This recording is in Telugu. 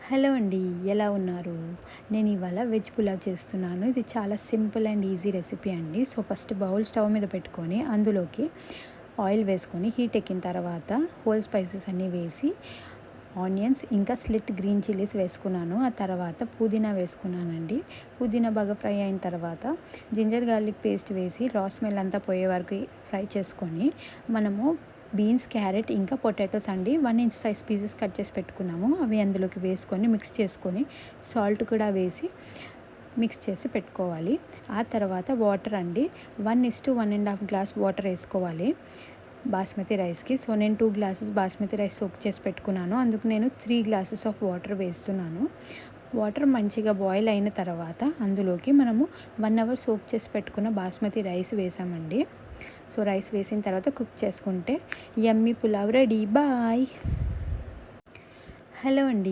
హలో అండి, ఎలా ఉన్నారు? నేను ఇవాళ వెజ్ పులావ్ చేస్తున్నాను. ఇది చాలా సింపుల్ అండ్ ఈజీ రెసిపీ అండి. సో ఫస్ట్ బౌల్ స్టవ్ మీద పెట్టుకొని అందులోకి ఆయిల్ వేసుకొని హీట్ ఎక్కిన తర్వాత హోల్ స్పైసెస్ అన్నీ వేసి ఆనియన్స్ ఇంకా స్లిట్ గ్రీన్ చిల్లీస్ వేసుకున్నాను. ఆ తర్వాత పుదీనా వేసుకున్నానండి. పుదీనా బాగా ఫ్రై అయిన తర్వాత జింజర్ గార్లిక్ పేస్ట్ వేసి రా స్మెల్ అంతా పోయే వరకు ఫ్రై చేసుకొని మనము బీన్స్, క్యారెట్ ఇంకా పొటాటోస్ అండి 1 ఇంచ్ సైజ్ పీసెస్ కట్ చేసి పెట్టుకున్నాము. అవి అందులోకి వేసుకొని మిక్స్ చేసుకొని సాల్ట్ కూడా వేసి మిక్స్ చేసి పెట్టుకోవాలి. ఆ తర్వాత వాటర్ అండి 1:1.5 గ్లాస్ వాటర్ వేసుకోవాలి బాస్మతి రైస్కి. సో నేను 2 గ్లాసెస్ బాస్మతి రైస్ సోక్ చేసి పెట్టుకున్నాను. అందుకు నేను 3 గ్లాసెస్ ఆఫ్ వాటర్ వేస్తున్నాను. వాటర్ మంచిగా బాయిల్ అయిన తర్వాత అందులోకి మనము 1 అవర్ సోక్ చేసి పెట్టుకున్న బాస్మతి రైస్ వేసామండి. సో రైస్ వేసిన తర్వాత కుక్ చేసుకుంటే యమ్మీ పులావ్ రెడీ. బాయ్. హలో అండి.